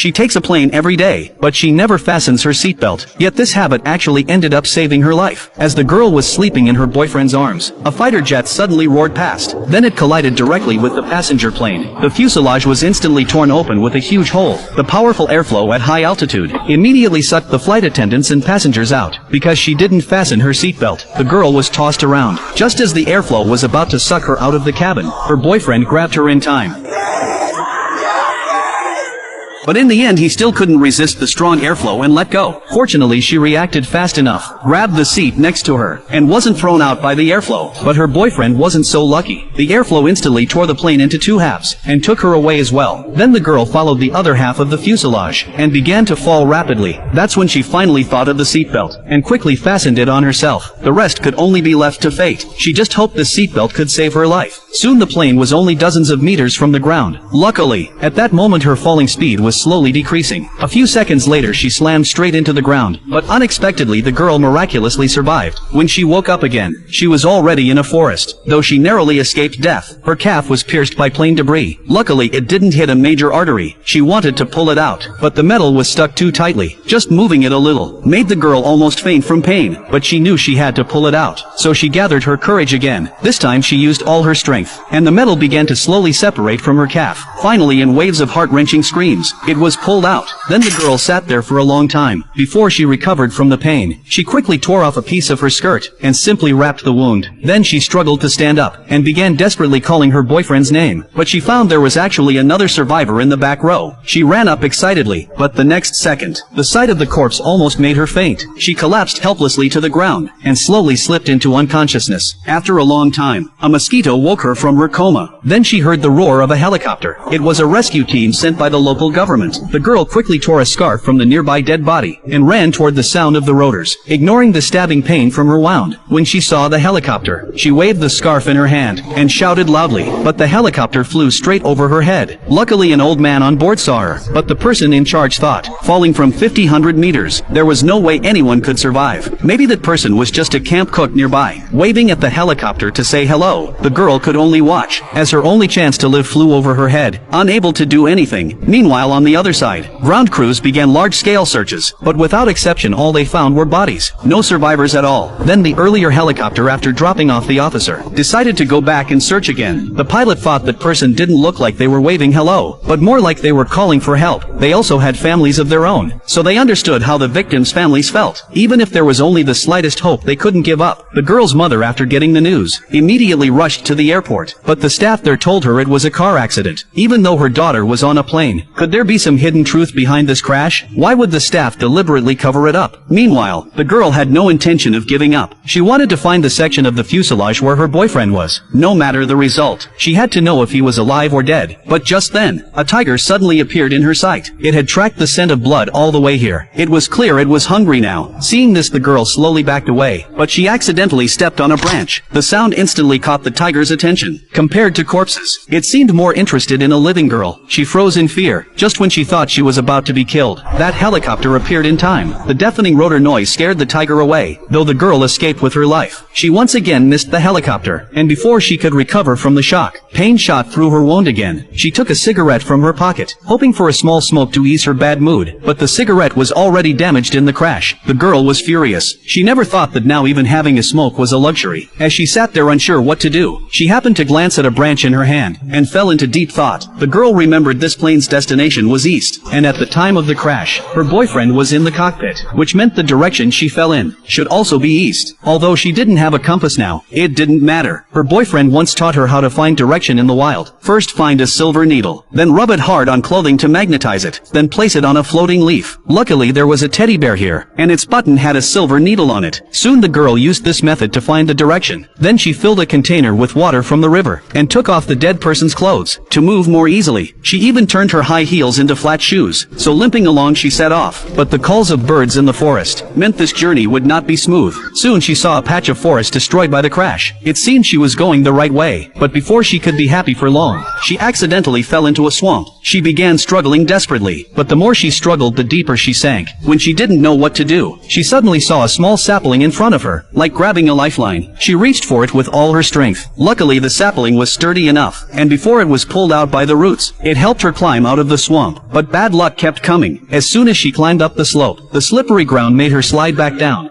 She takes a plane every day, but she never fastens her seatbelt. Yet this habit actually ended up saving her life. As the girl was sleeping in her boyfriend's arms, a fighter jet suddenly roared past. Then it collided directly with the passenger plane. The fuselage was instantly torn open with a huge hole. The powerful airflow at high altitude immediately sucked the flight attendants and passengers out. Because she didn't fasten her seatbelt, the girl was tossed around. Just as the airflow was about to suck her out of the cabin, her boyfriend grabbed her in time. But in the end he still couldn't resist the strong airflow and let go. Fortunately she reacted fast enough, grabbed the seat next to her, and wasn't thrown out by the airflow. But her boyfriend wasn't so lucky. The airflow instantly tore the plane into two halves, and took her away as well. Then the girl followed the other half of the fuselage, and began to fall rapidly. That's when she finally thought of the seatbelt, and quickly fastened it on herself. The rest could only be left to fate. She just hoped the seatbelt could save her life. Soon the plane was only dozens of meters from the ground. Luckily, at that moment her falling speed was slowly decreasing. A few seconds later she slammed straight into the ground, but unexpectedly the girl miraculously survived. When she woke up again, she was already in a forest. Though she narrowly escaped death, her calf was pierced by plane debris. Luckily it didn't hit a major artery. She wanted to pull it out, but the metal was stuck too tightly. Just moving it a little made the girl almost faint from pain, but she knew she had to pull it out. So she gathered her courage again. This time she used all her strength, and the metal began to slowly separate from her calf. Finally, in waves of heart-wrenching screams, it was pulled out. Then the girl sat there for a long time before she recovered from the pain. She quickly tore off a piece of her skirt and simply wrapped the wound. Then she struggled to stand up and began desperately calling her boyfriend's name, but she found there was actually another survivor in the back row. She ran up excitedly, but the next second, the sight of the corpse almost made her faint. She collapsed helplessly to the ground and slowly slipped into unconsciousness. After a long time, a mosquito woke her from her coma. Then she heard the roar of a helicopter. It was a rescue team sent by the local government. The girl quickly tore a scarf from the nearby dead body and ran toward the sound of the rotors, ignoring the stabbing pain from her wound. When she saw the helicopter, she waved the scarf in her hand and shouted loudly, but the helicopter flew straight over her head. Luckily an old man on board saw her, but the person in charge thought, falling from 50 meters, there was no way anyone could survive. Maybe that person was just a camp cook nearby, waving at the helicopter to say hello. The girl could only watch as her only chance to live flew over her head, unable to do anything. Meanwhile, on the other side, ground crews began large-scale searches, but without exception all they found were bodies. No survivors at all. Then the earlier helicopter, after dropping off the officer, decided to go back and search again. The pilot thought that person didn't look like they were waving hello, but more like they were calling for help. They also had families of their own, so they understood how the victims' families felt. Even if there was only the slightest hope, they couldn't give up. The girl's mother, after getting the news, immediately rushed to the airport, but the staff there told her it was a car accident, even though her daughter was on a plane. Could there be some hidden truth behind this crash? Why would the staff deliberately cover it up? Meanwhile, the girl had no intention of giving up. She wanted to find the section of the fuselage where her boyfriend was. No matter the result, she had to know if he was alive or dead. But just then, a tiger suddenly appeared in her sight. It had tracked the scent of blood all the way here. It was clear it was hungry now. Seeing this, the girl slowly backed away, but she accidentally stepped on a branch. The sound instantly caught the tiger's attention. Compared to corpses, it seemed more interested in a living girl. She froze in fear, just when she thought she was about to be killed. That helicopter appeared in time. The deafening rotor noise scared the tiger away, though the girl escaped with her life. She once again missed the helicopter, and before she could recover from the shock, pain shot through her wound again. She took a cigarette from her pocket, hoping for a small smoke to ease her bad mood, but the cigarette was already damaged in the crash. The girl was furious. She never thought that now even having a smoke was a luxury. As she sat there unsure what to do, she happened to glance at a branch in her hand, and fell into deep thought. The girl remembered this plane's destination was east, and at the time of the crash, her boyfriend was in the cockpit, which meant the direction she fell in should also be east. Although she didn't have a compass now, it didn't matter. Her boyfriend once taught her how to find direction in the wild. First find a silver needle, then rub it hard on clothing to magnetize it, then place it on a floating leaf. Luckily there was a teddy bear here, and its button had a silver needle on it. Soon the girl used this method to find the direction. Then she filled a container with water from the river, and took off the dead person's clothes to move more easily. She even turned her high heels into flat shoes, so limping along she set off. But the calls of birds in the forest meant this journey would not be smooth. Soon she saw a patch of forest destroyed by the crash. It seemed she was going the right way, but before she could be happy for long, she accidentally fell into a swamp. She began struggling desperately, but the more she struggled, the deeper she sank. When she didn't know what to do, she suddenly saw a small sapling in front of her. Like grabbing a lifeline, she reached for it with all her strength. Luckily the sapling was sturdy enough, and before it was pulled out by the roots, it helped her climb out of the swamp. swamp, but bad luck kept coming. As soon as she climbed up the slope, the slippery ground made her slide back down.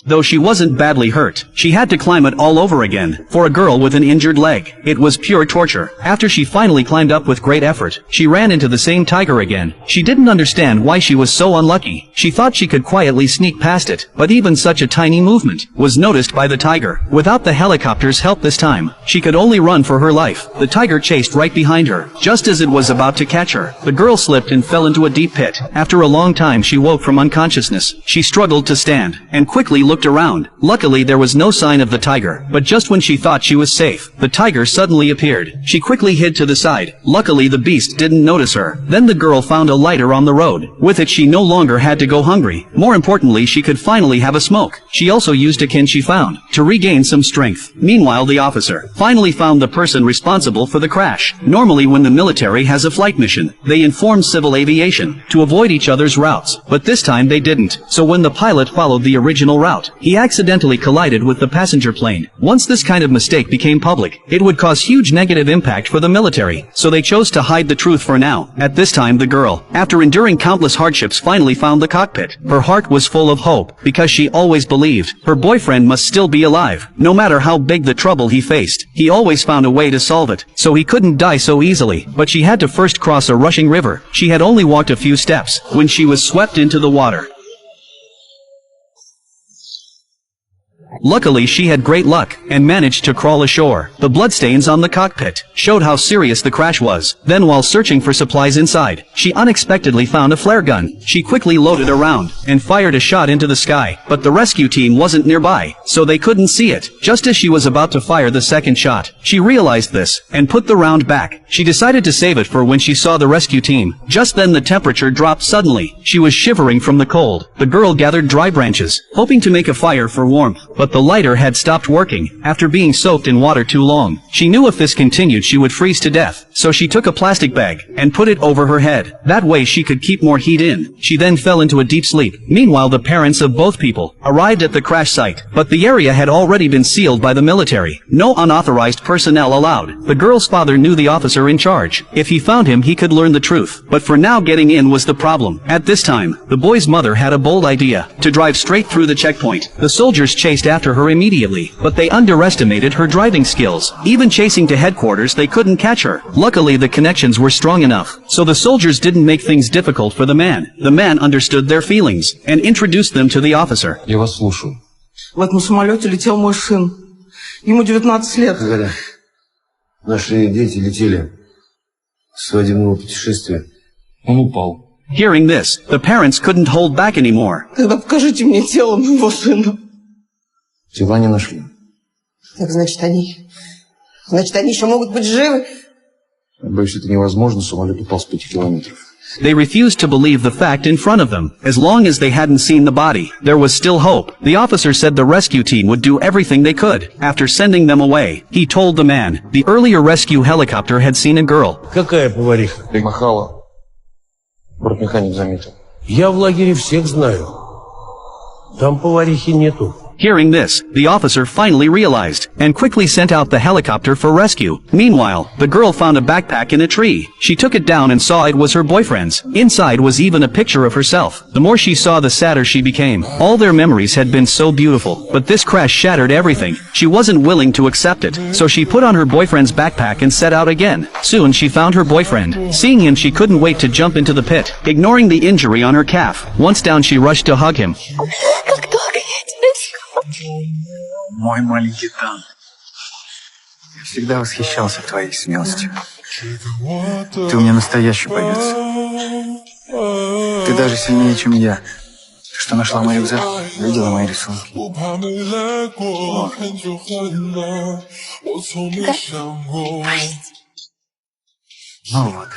Though she wasn't badly hurt, she had to climb it all over again. For a girl with an injured leg, it was pure torture. After she finally climbed up with great effort, she ran into the same tiger again. She didn't understand why she was so unlucky. She thought she could quietly sneak past it, but even such a tiny movement was noticed by the tiger. Without the helicopter's help this time, she could only run for her life. The tiger chased right behind her. Just as it was about to catch her, the girl slipped and fell into a deep pit. After a long time she woke from unconsciousness. She struggled to stand, and quickly looked around. Luckily there was no sign of the tiger, but just when she thought she was safe, the tiger suddenly appeared. She quickly hid to the side. Luckily the beast didn't notice her. Then the girl found a lighter on the road. With it she no longer had to go hungry. More importantly, she could finally have a smoke. She also used a can she found to regain some strength. Meanwhile the officer finally found the person responsible for the crash. Normally when the military has a flight mission, they inform civil aviation to avoid each other's routes, but this time they didn't. So when the pilot followed the original route, he accidentally collided with the passenger plane. Once this kind of mistake became public, it would cause huge negative impact for the military, so they chose to hide the truth for now. At this time the girl, after enduring countless hardships, finally found the cockpit. Her heart was full of hope, because she always believed her boyfriend must still be alive. No matter how big the trouble he faced, he always found a way to solve it, so he couldn't die so easily. But she had to first cross a rushing river. She had only walked a few steps when she was swept into the water. Luckily she had great luck, and managed to crawl ashore. The bloodstains on the cockpit showed how serious the crash was. Then while searching for supplies inside, she unexpectedly found a flare gun. She quickly loaded a round, and fired a shot into the sky. But the rescue team wasn't nearby, so they couldn't see it. Just as she was about to fire the second shot, she realized this, and put the round back. She decided to save it for when she saw the rescue team. Just then the temperature dropped suddenly. She was shivering from the cold. The girl gathered dry branches, hoping to make a fire for warmth, but the lighter had stopped working after being soaked in water too long. She knew if this continued she would freeze to death, so she took a plastic bag and put it over her head. That way she could keep more heat in. She then fell into a deep sleep. Meanwhile the parents of both people arrived at the crash site, but the area had already been sealed by the military. No unauthorized personnel allowed. The girl's father knew the officer in charge. If he found him he could learn the truth, but for now getting in was the problem. At this time, the boy's mother had a bold idea to drive straight through the checkpoint. The soldiers chased after her immediately, but they underestimated her driving skills. Even chasing to headquarters they couldn't catch her. Luckily the connections were strong enough, so the soldiers didn't make things difficult for the man. The man understood their feelings, and introduced them to the officer. Я вас слушаю. В этом самолете летел мой сын. Ему 19 лет. Когда наши дети летели с свадебного путешествия, он упал. Hearing this, the parents couldn't hold back anymore. Тогда покажите мне тело моего сына. Тела не нашли. Так, значит, они еще могут быть живы? Боюсь, это невозможно, самолет упал с 5 километров. They refused to believe the fact in front of them. As long as they hadn't seen the body, there was still hope. The officer said the rescue team would do everything they could. After sending them away, he told the man the earlier rescue helicopter had seen a girl. Какая повариха? Махала. Бортмеханик заметил. Я в лагере всех знаю. Там поварихи нету. Hearing this, the officer finally realized, and quickly sent out the helicopter for rescue. Meanwhile, the girl found a backpack in a tree. She took it down and saw it was her boyfriend's. Inside was even a picture of herself. The more she saw, the sadder she became. All their memories had been so beautiful, but this crash shattered everything. She wasn't willing to accept it, so she put on her boyfriend's backpack and set out again. Soon she found her boyfriend. Seeing him, she couldn't wait to jump into the pit, ignoring the injury on her calf. Once down, she rushed to hug him. Мой маленький Тан, я всегда восхищался твоей смелостью. Ты у меня настоящий боец. Ты даже сильнее, чем я. Ты что, нашла мой рюкзак? Видела мои рисунки? Ну вот.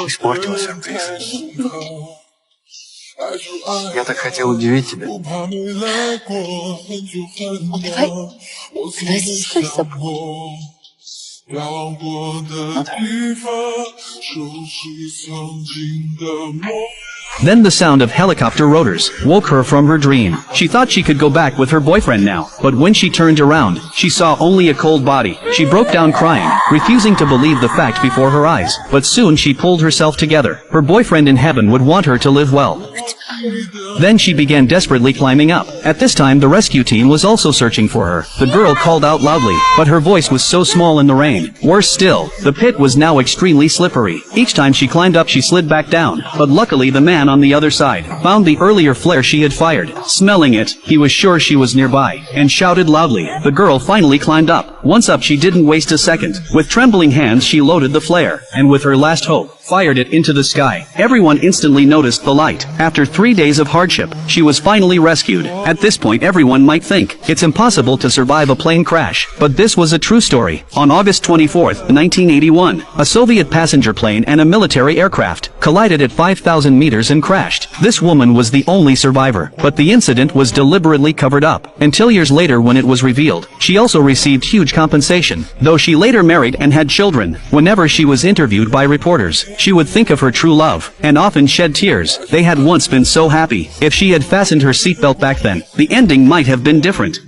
Испортила сюрприз. Я так хотел удивить тебя. Давай сестрой с собой. Ну да. Then the sound of helicopter rotors woke her from her dream. She thought she could go back with her boyfriend now, but when she turned around, she saw only a cold body. She broke down crying, refusing to believe the fact before her eyes. But soon she pulled herself together. Her boyfriend in heaven would want her to live well. Then she began desperately climbing up. At this time the rescue team was also searching for her. The girl called out loudly, but her voice was so small in the rain. Worse still, the pit was now extremely slippery. Each time she climbed up she slid back down, but luckily the man on the other side found the earlier flare she had fired. Smelling it, he was sure she was nearby, and shouted loudly. The girl finally climbed up. Once up she didn't waste a second. With trembling hands she loaded the flare, and with her last hope, fired it into the sky. Everyone instantly noticed the light. After 3 days of hardship, she was finally rescued. At this point everyone might think it's impossible to survive a plane crash, but this was a true story. On August 24, 1981, a Soviet passenger plane and a military aircraft collided at 5,000 meters and crashed. This woman was the only survivor, but the incident was deliberately covered up, until years later when it was revealed. She also received huge compensation, though she later married and had children. Whenever she was interviewed by reporters, she would think of her true love, and often shed tears. They had once been so happy. If she had fastened her seatbelt back then, the ending might have been different.